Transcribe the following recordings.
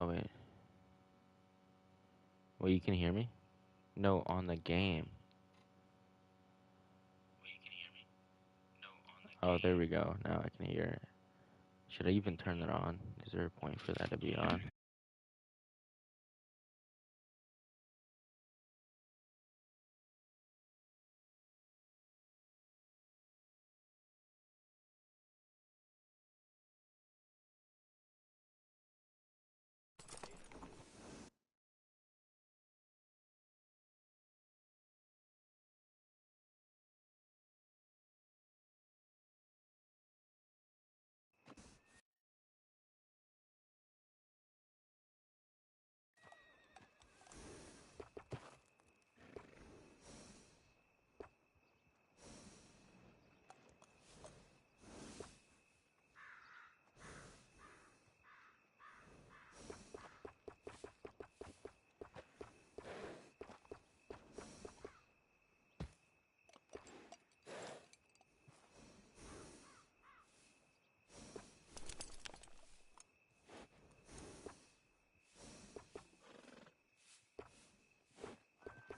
Oh wait. Well, you can hear me? No, on the game. Oh, there we go. Now I can hear it. Should I even turn it on? Is there a point for that to be on?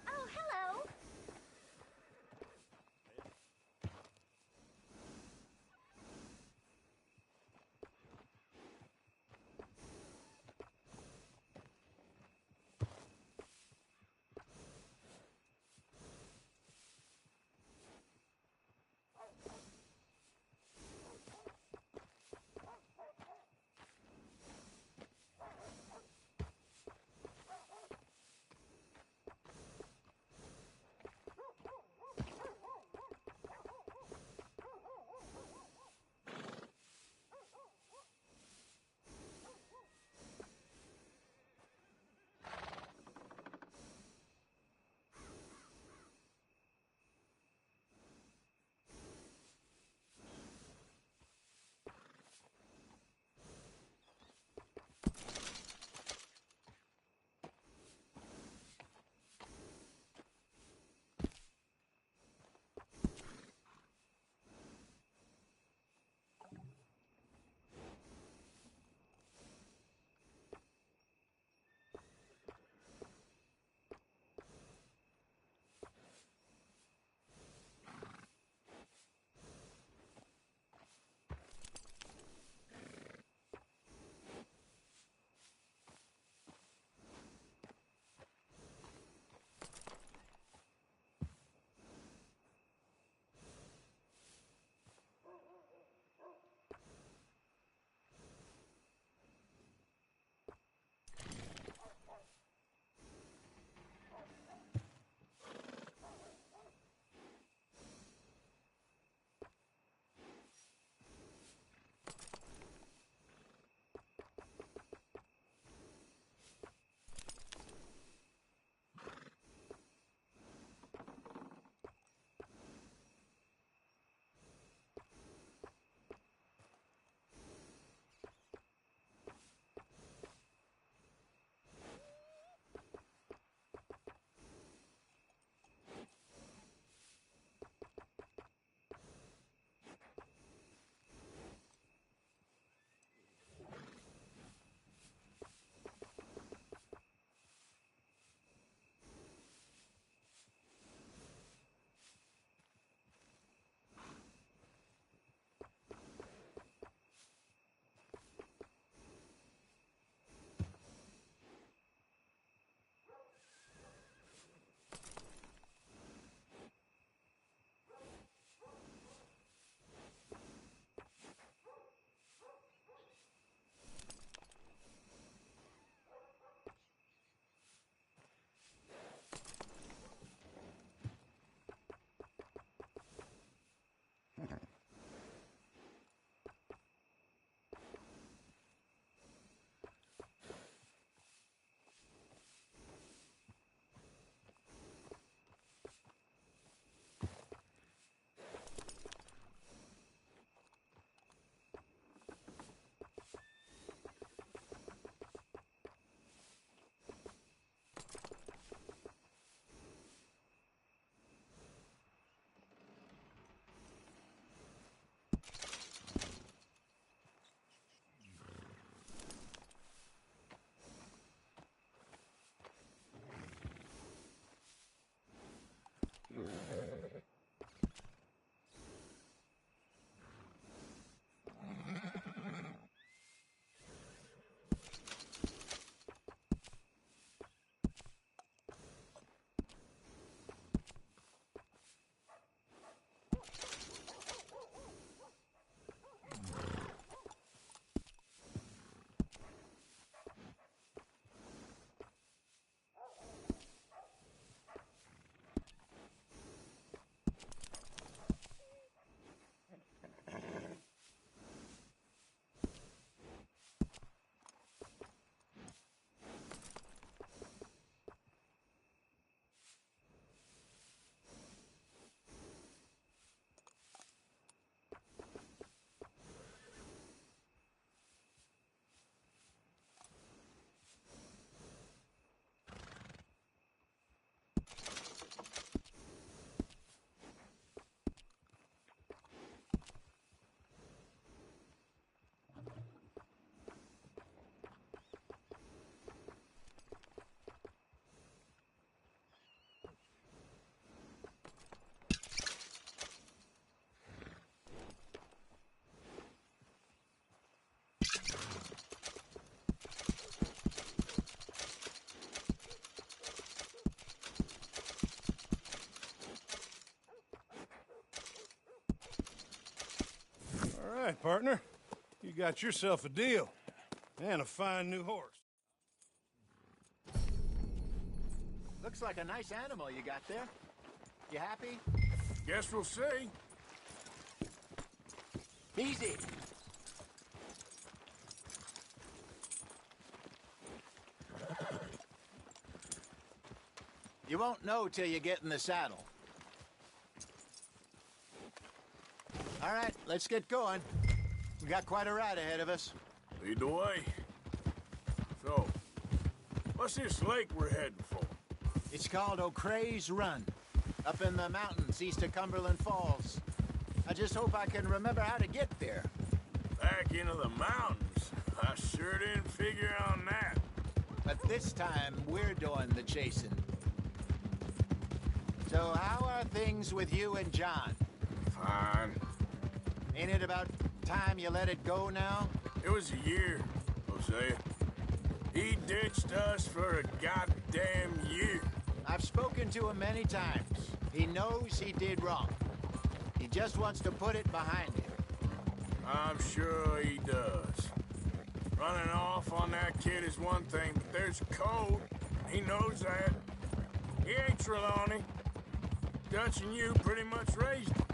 Oh, hello. All right, partner. You got yourself a deal. And a fine new horse. Looks like a nice animal you got there. You happy? Guess we'll see. Easy. You won't know till you get in the saddle. All right, let's get going. We got quite a ride ahead of us. Lead the way. So, what's this lake we're heading for? It's called O'Creagh's Run, up in the mountains east of Cumberland Falls. I just hope I can remember how to get there. Back into the mountains? I sure didn't figure on that. But this time, we're doing the chasing. So how are things with you and John? Fine. Ain't it about time you let it go now? It was a year, Hosea. He ditched us for a goddamn year. I've spoken to him many times. He knows he did wrong. He just wants to put it behind him. I'm sure he does. Running off on that kid is one thing, but there's a code. He knows that. He ain't Trelawney. Dutch and you pretty much raised him.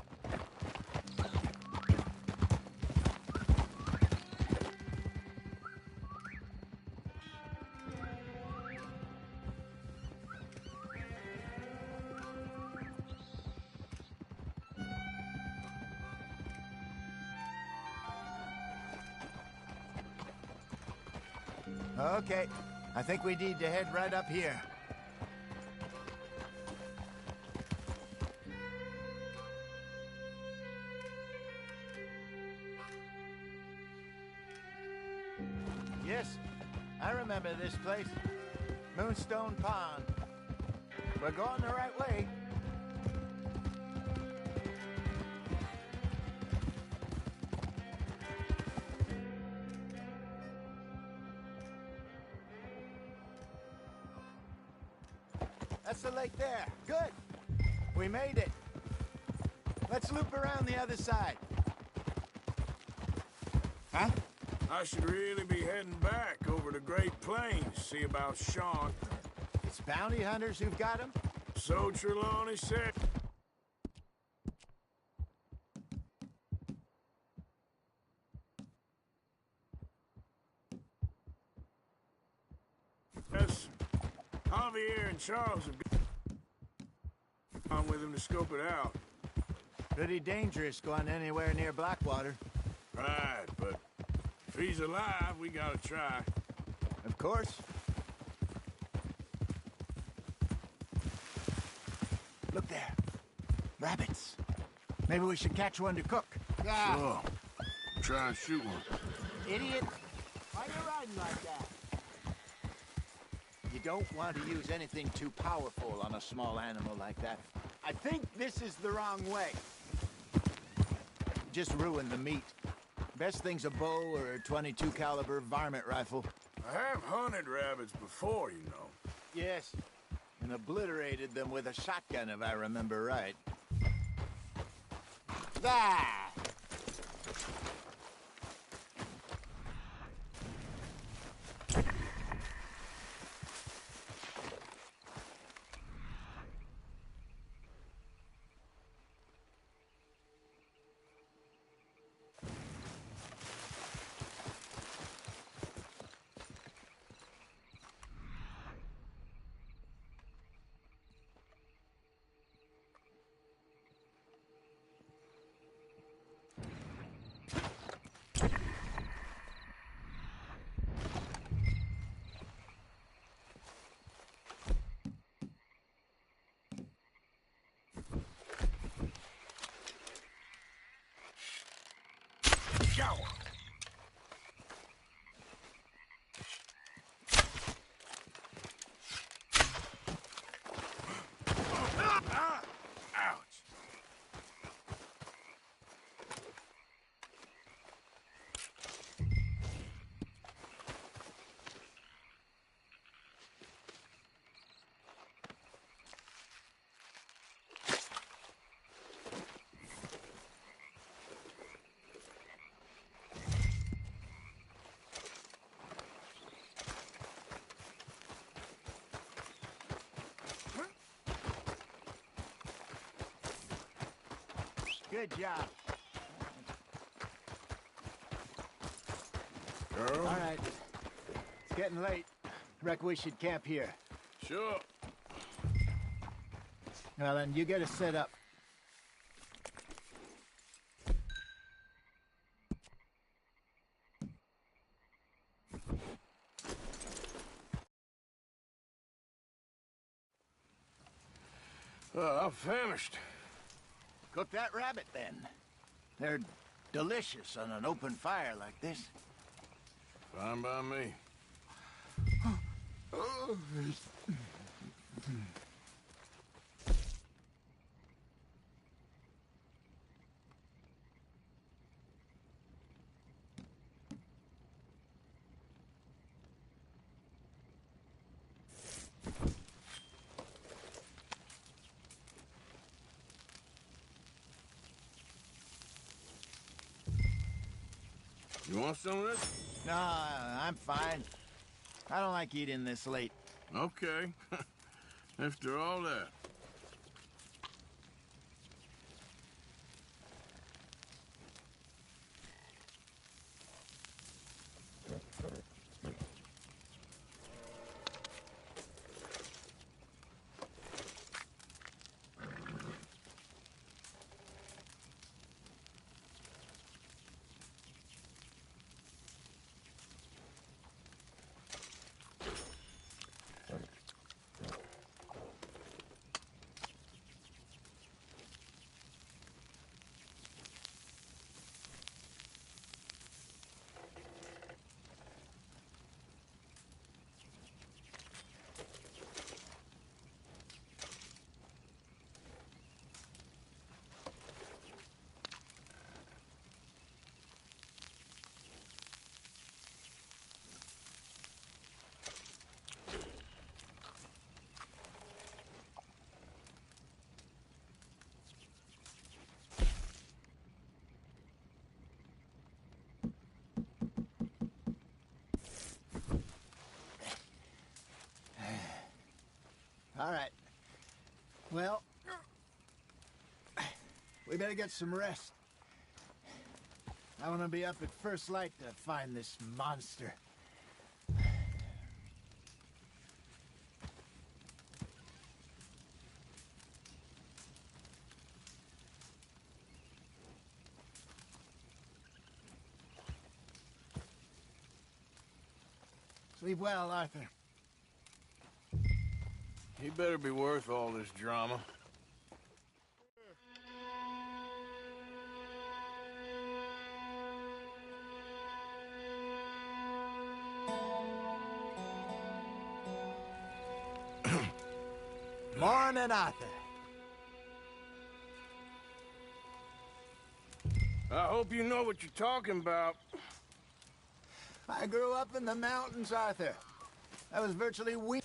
Okay, I think we need to head right up here. Yes, I remember this place. Moonstone Pond. We're going the right way. That's the lake there. Good. We made it. Let's loop around the other side. Huh? I should really be heading back over to Great Plains, see about Sean. It's bounty hunters who've got him? So Trelawney said. Yes, Javier and Charles have gone with him to scope it out. Pretty dangerous going anywhere near Blackwater. Right, but if he's alive, we gotta try. Of course. Look there. Rabbits. Maybe we should catch one to cook. Sure. Try and shoot one. Idiot. Why are you riding like that? You don't want to use anything too powerful on a small animal like that. I think this is the wrong way. Just ruin the meat. Best thing's a bow or a .22 caliber varmint rifle. I have hunted rabbits before, you know. Yes, and obliterated them with a shotgun, if I remember right. Ah! Go! Ouch. Good job. Girl? All right. It's getting late. Reckon we should camp here. Sure. Well, then, you get us set up. I'm famished. Cook that rabbit, then. They're delicious on an open fire like this. Fine by me. You want some of this? No, I'm fine. I don't like eating this late. Okay. After all that. All right. Well, we better get some rest. I want to be up at first light to find this monster. Sleep well, Arthur. He better be worth all this drama. Morning, Arthur. I hope you know what you're talking about. I grew up in the mountains, Arthur. I was virtually weaned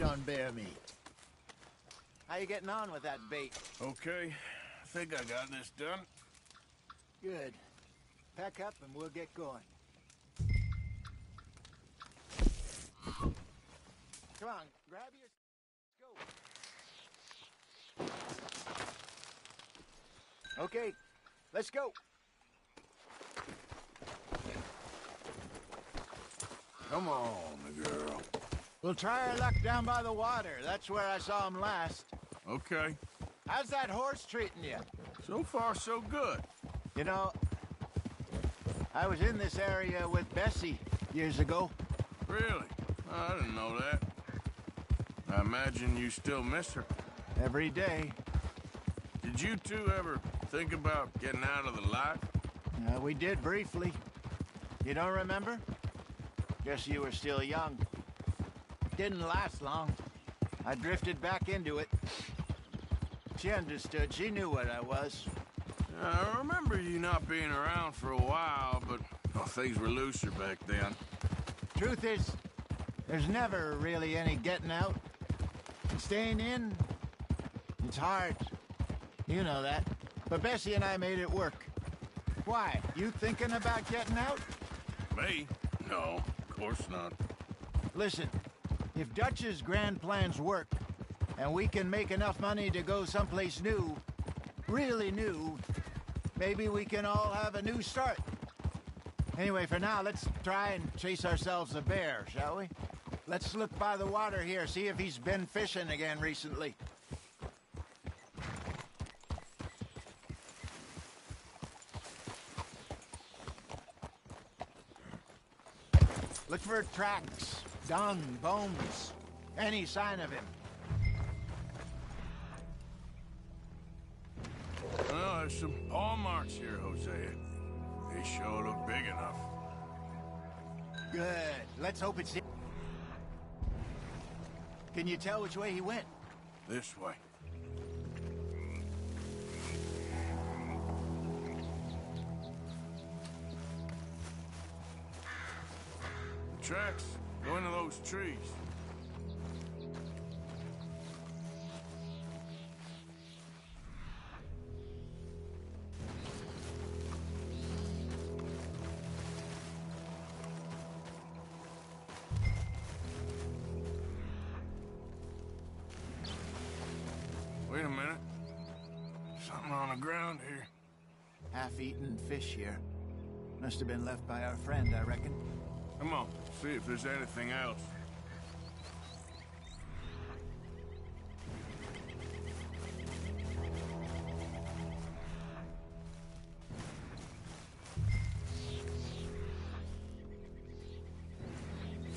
on bear meat. How you getting on with that bait? Okay, I think I got this done. Good. Pack up and we'll get going. Come on, grab your... Go. Okay, let's go. Come on, girl. We'll try our luck down by the water. That's where I saw him last. Okay. How's that horse treating you? So far, so good. You know, I was in this area with Bessie years ago. Really? I didn't know that. I imagine you still miss her. Every day. Did you two ever think about getting out of the life? We did briefly. You don't remember? Guess you were still young. Didn't last long. I drifted back into it. She understood. She knew what I was. I remember you not being around for a while, but things were looser back then. Truth is, there's never really any getting out. Staying in, it's hard. You know that. But Bessie and I made it work. Why? You thinking about getting out? Me? No, of course not. Listen, if Dutch's grand plans work, and we can make enough money to go someplace new, really new, maybe we can all have a new start. Anyway, for now, let's try and chase ourselves a bear, shall we? Let's look by the water here, see if he's been fishing again recently. Look for tracks, dung, bones, any sign of him. Well, there's some paw marks here, Hosea. They sure look big enough. Good. Let's hope it's him. Can you tell which way he went? This way. The tracks go into those trees. Wait a minute. Something on the ground here. Half-eaten fish here. Must have been left by our friend, I reckon. Come on, see if there's anything else.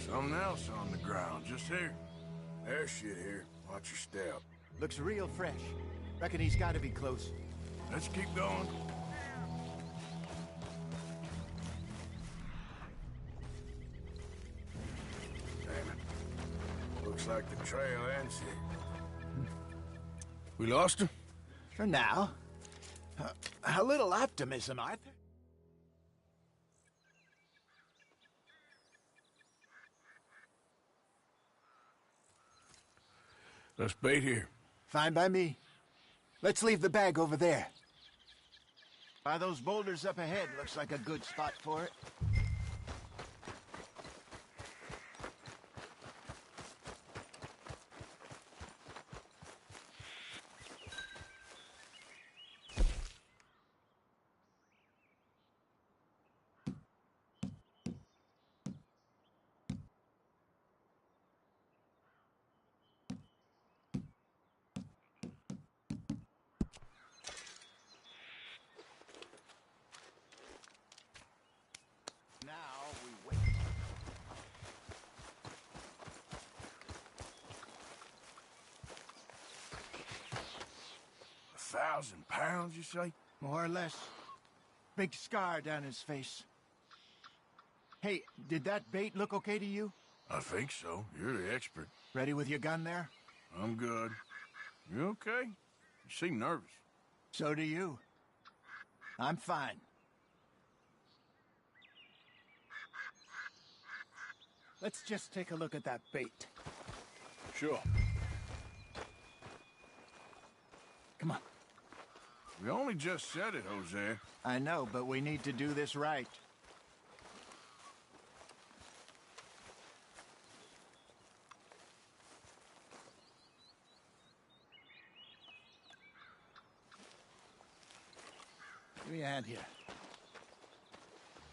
Something else on the ground, just here. There's shit here. Watch your step. Looks real fresh. Reckon he's got to be close. Let's keep going. Damn it. Looks like the trail ends here. We lost him? For now. A little optimism, Arthur. Let's bait here. Fine by me. Let's leave the bag over there. By those boulders up ahead, looks like a good spot for it. Now we wait. £1,000, you say? More or less. Big scar down his face. Hey, did that bait look okay to you? I think so. You're the expert. Ready with your gun there? I'm good. You okay? You seem nervous. So do you. I'm fine. Let's just take a look at that bait. Sure. Come on. We only just said it, Hosea. I know, but we need to do this right. Give me a hand here.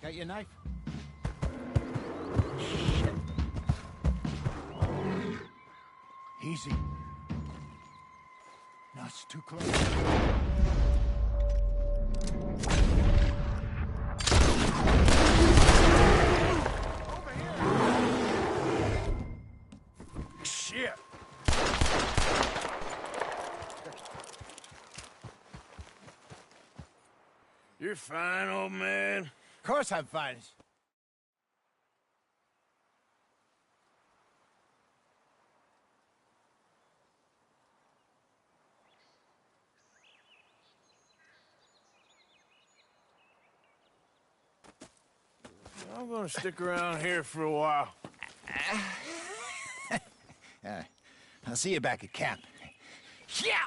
Got your knife? Shit. Easy. No, it's too close. Over here. Shit! You're fine, old man. Of course I'm fine. I'm gonna stick around here for a while. I'll see you back at camp. Yeah!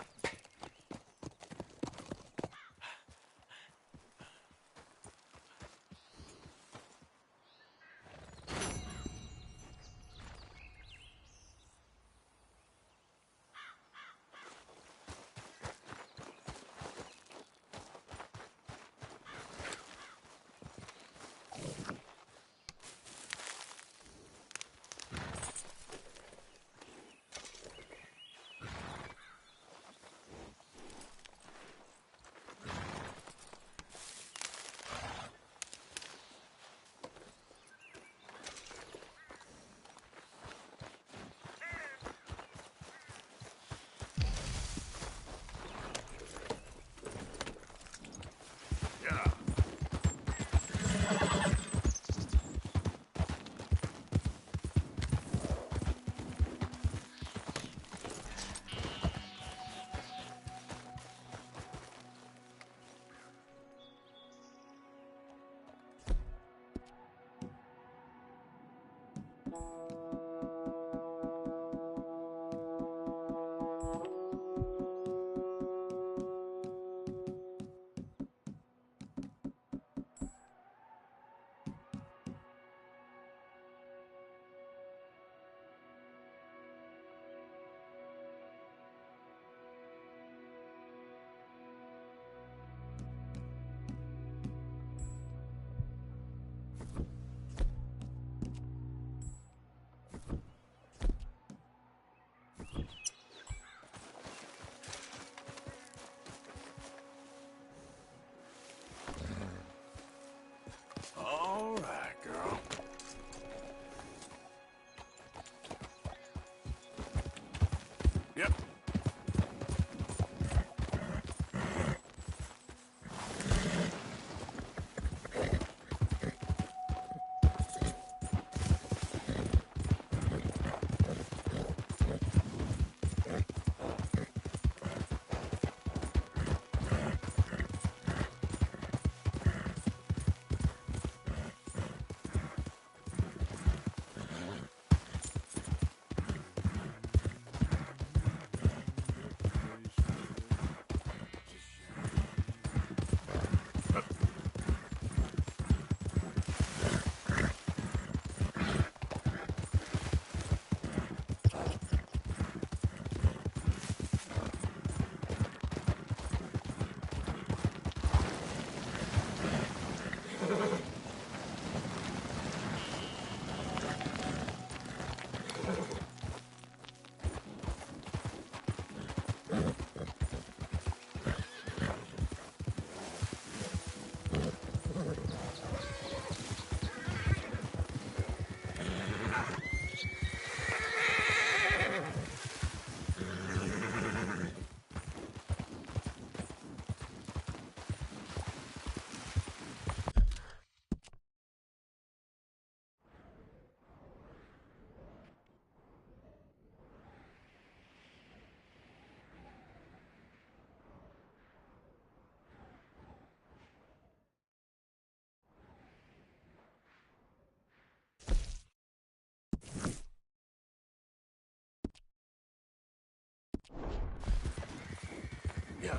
Yeah. All right, girl. Yep. Yeah.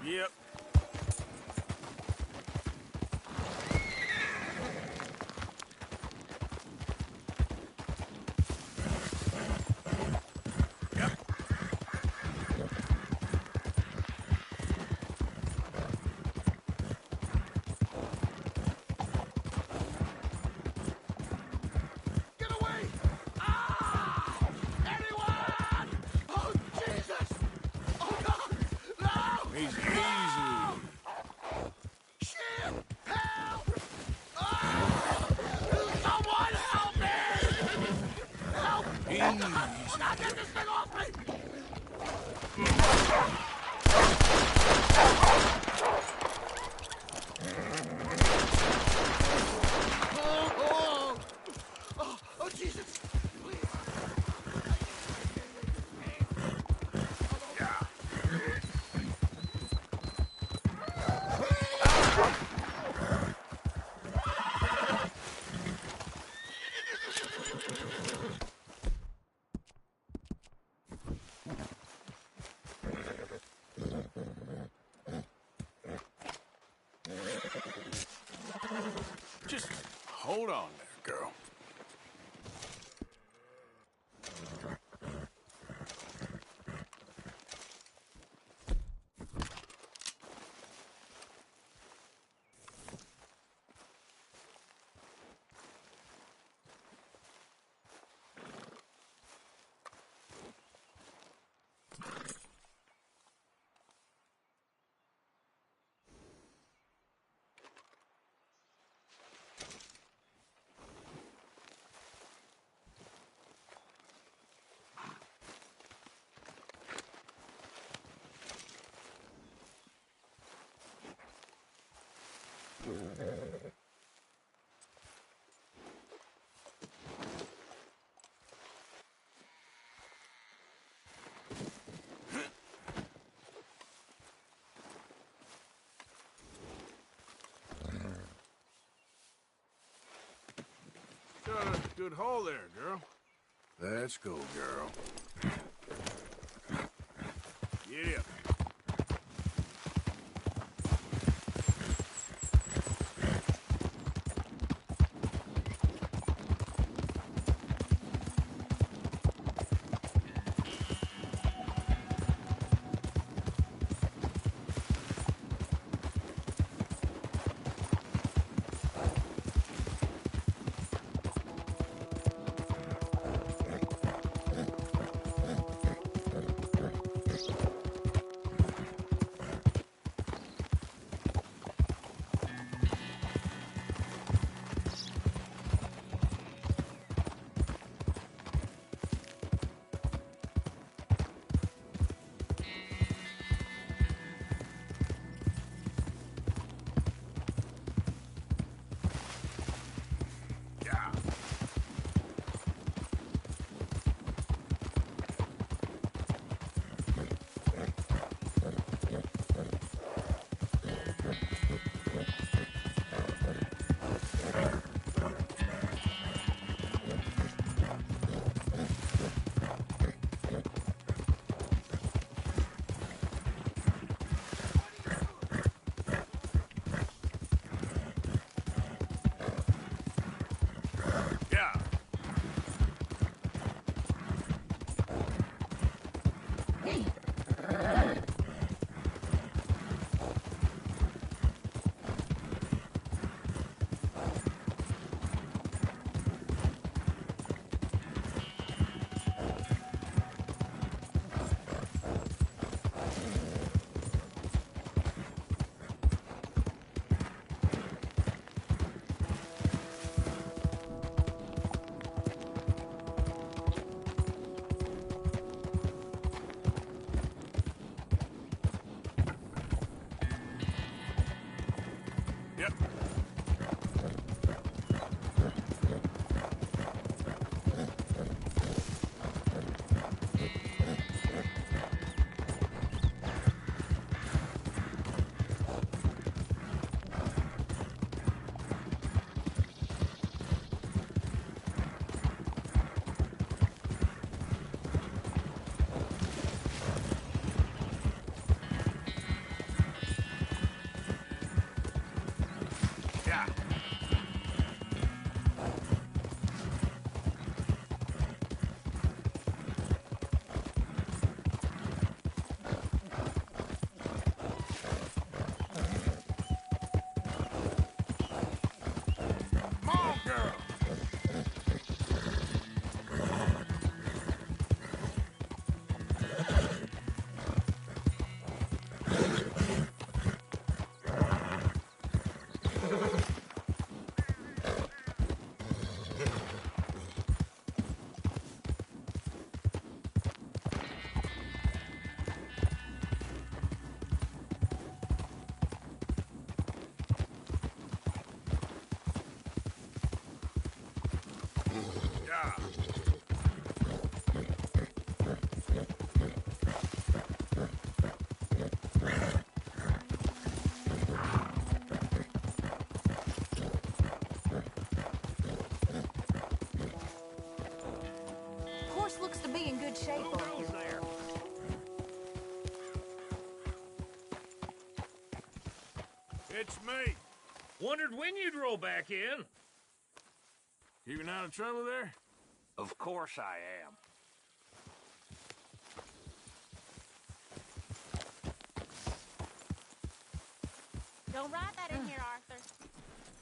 Yep. Get away! Ah! Anyone! Oh, Jesus! Oh, God! No! Easy, No! easy. Shit! Help! Ah! Someone help me! Help! Oh, Easy, God, get girl. this thing off me! Oh, oh, oh, oh, Jesus! Please. Just hold on there, girl. Got a good haul there, girl. Let's go, girl. Yeah. Yeah. Yeah. Yep. Yeah. Come on, girl. Yeah. Horse looks to be in good shape Who over goes here. there? It's me. Wondered when you'd roll back in. Keeping out of trouble there? Of course I am. Don't ride that in here, Arthur.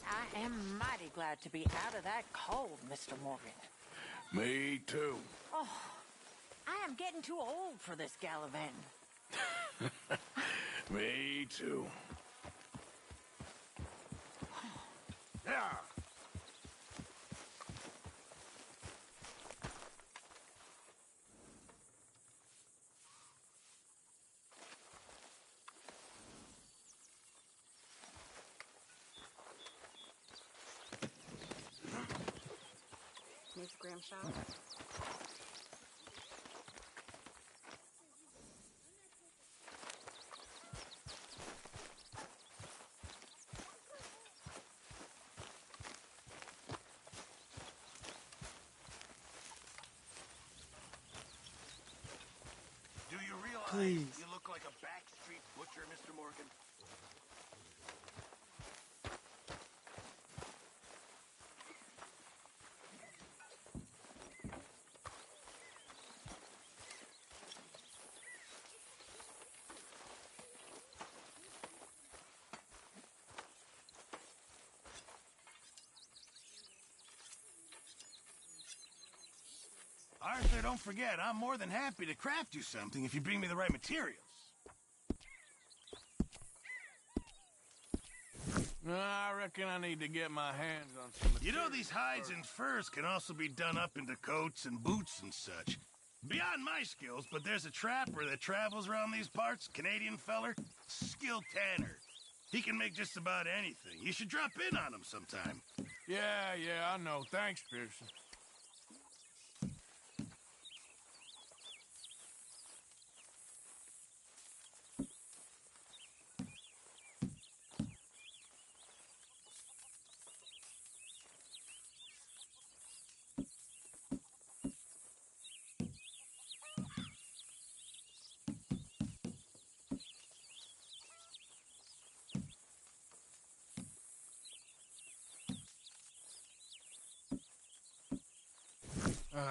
I am mighty glad to be out of that cold, Mr. Morgan. Me too. I am getting too old for this gallivanting. Me too. Yeah. Grimshaw. Do you realize you look like a backstreet butcher, Mr. Morgan? Arthur, don't forget, I'm more than happy to craft you something if you bring me the right materials. I reckon I need to get my hands on some You know, material these hides first. and furs can also be done up into coats and boots and such. Beyond my skills, but there's a trapper that travels around these parts, Canadian feller, skilled tanner. He can make just about anything. You should drop in on him sometime. Yeah, I know. Thanks, Pearson.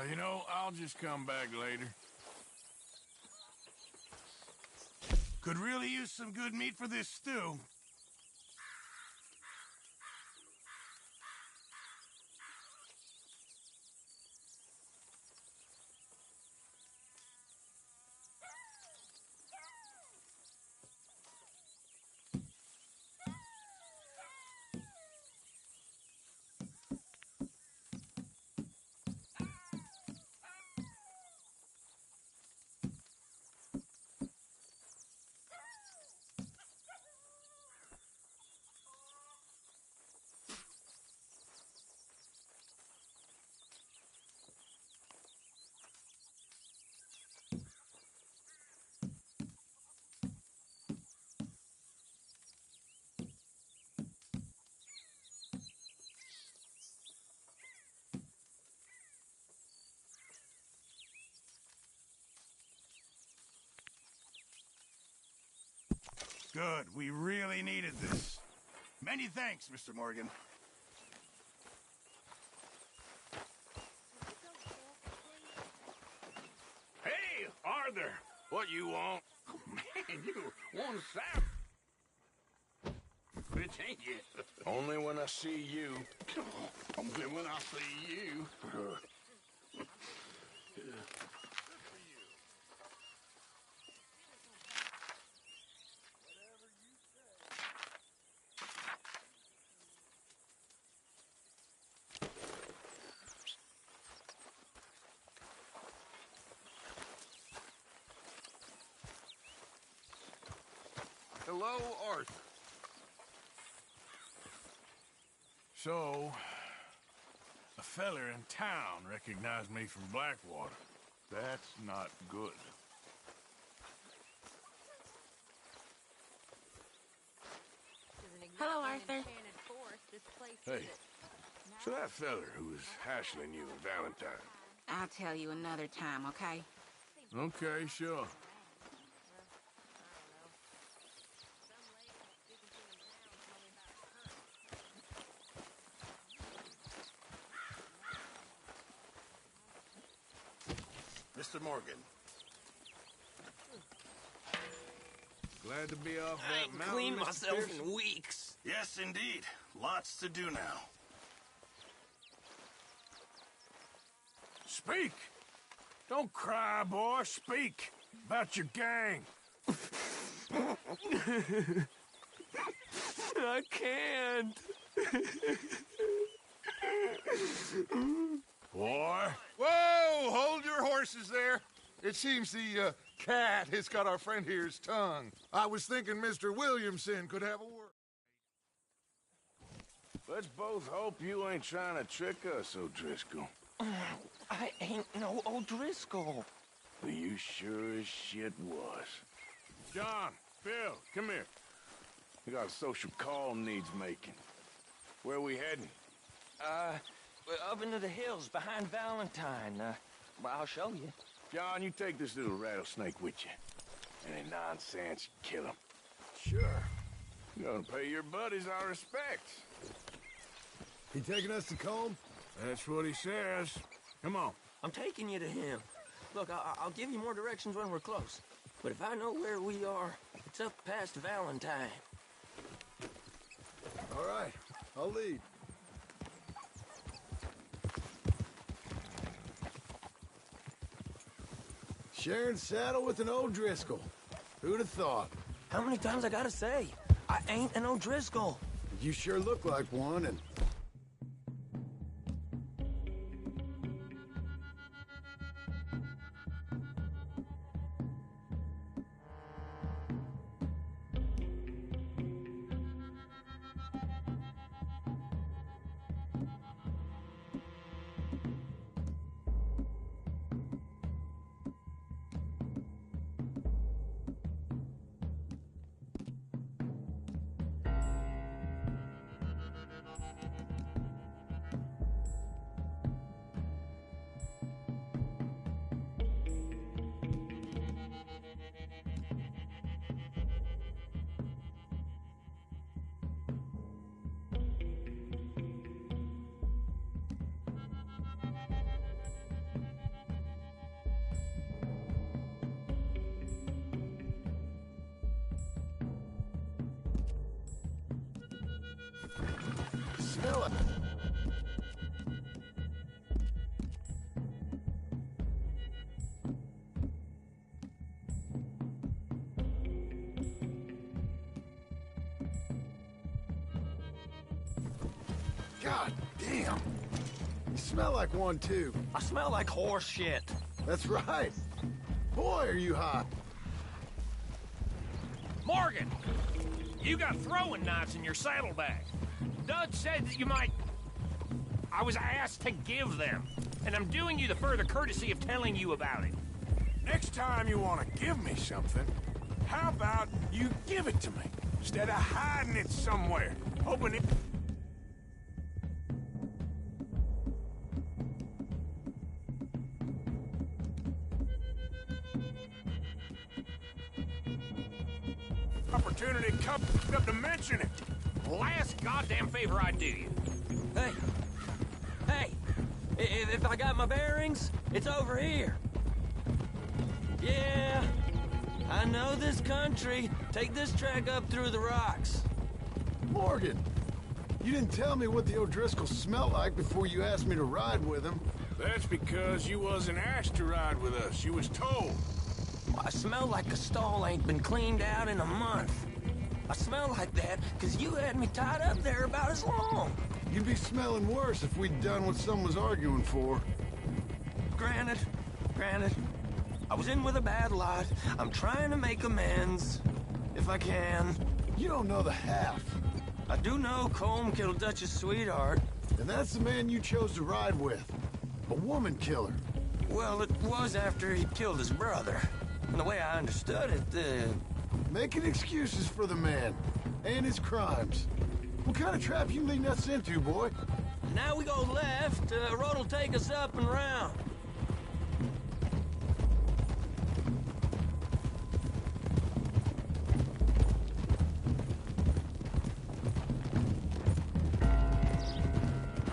You know, I'll just come back later. Could really use some good meat for this stew. Good. We really needed this. Many thanks, Mr. Morgan. Hey, Arthur! What you want? Oh, man, you one sap. Bitch, ain't you? Only when I see you. Only when I see you. Hello, Arthur. So, a feller in town recognized me from Blackwater. That's not good. Hello, Arthur. Hey, so that feller who was hassling you in Valentine. I'll tell you another time, okay? Okay, sure. Mr. Morgan. Glad to be off I that ain't mountain, cleaned Mr. myself Pearson. in weeks. Yes, indeed. Lots to do now. Speak! Don't cry, boy. Speak about your gang. I can't. Boy. Whoa! Hold your horses there. It seems the cat has got our friend here's tongue. I was thinking Mr. Williamson could have a word. Let's both hope you ain't trying to trick us, O'Driscoll. I ain't no O'Driscoll. Well, you sure as shit was. John, Phil, come here. We got a social call needs making. Where we heading? Up into the hills behind Valentine. Well, I'll show you. John, you take this little rattlesnake with you. Any nonsense, kill him. Sure. You're gonna pay your buddies our respects. He taking us to Colm? That's what he says. Come on. I'm taking you to him. Look, I'll give you more directions when we're close. But if I know where we are, it's up past Valentine. All right, I'll lead. Sharing saddle with an O'Driscoll. Who'd have thought? How many times I gotta say? I ain't an O'Driscoll. You sure look like one, and... Smell it. God damn. You smell like one, too. I smell like horse shit. That's right. Boy, are you hot. Morgan! You got throwing knives in your saddlebag. Dud said that you might... I was asked to give them, and I'm doing you the further courtesy of telling you about it. Next time you want to give me something, how about you give it to me, instead of hiding it somewhere, hoping it... Opportunity comes up to mention it. Last goddamn favor I do you. Hey, if I got my bearings, it's over here. Yeah, I know this country. Take this track up through the rocks. Morgan, you didn't tell me what the O'Driscoll smelled like before you asked me to ride with him. That's because you wasn't asked to ride with us. You was told. I smell like a stall ain't been cleaned out in a month. I smell like that because you had me tied up there about as long. You'd be smelling worse if we'd done what someone was arguing for. Granted. I was in with a bad lot. I'm trying to make amends, if I can. You don't know the half. I do know Colm killed Dutch's sweetheart. And that's the man you chose to ride with. A woman killer. Well, it was after he killed his brother. And the way I understood it, Making excuses for the man. And his crimes. What kind of trap you leading us into, boy? Now we go left. Road'll take us up and round.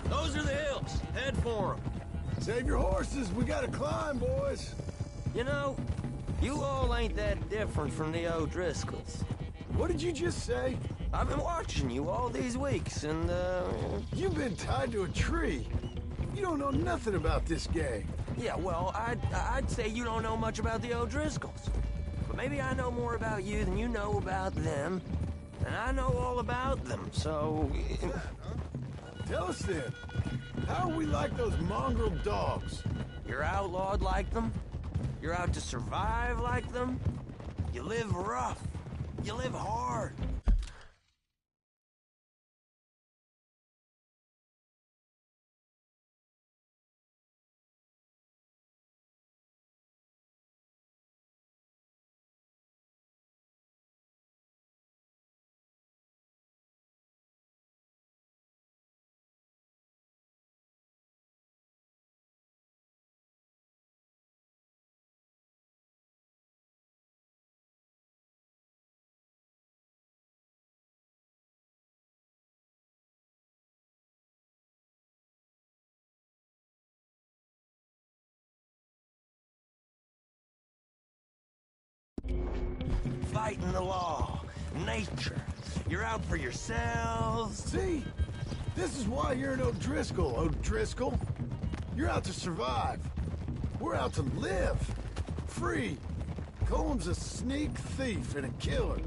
Those are the hills. Head for them. Save your horses. We gotta climb, boys. You know, you all ain't that different from the O'Driscolls. What did you just say? I've been watching you all these weeks, and, You've been tied to a tree. You don't know nothing about this gang. Yeah, well, I'd say you don't know much about the O'Driscolls. But maybe I know more about you than you know about them. And I know all about them, so... Tell us then. How are we like those mongrel dogs? You're outlawed like them? You're out to survive like them? You live rough. You live hard. fighting the law, nature. You're out for yourselves. See? This is why you're an O'Driscoll, O'Driscoll. You're out to survive. We're out to live. Free. Cohen's a sneak thief and a killer.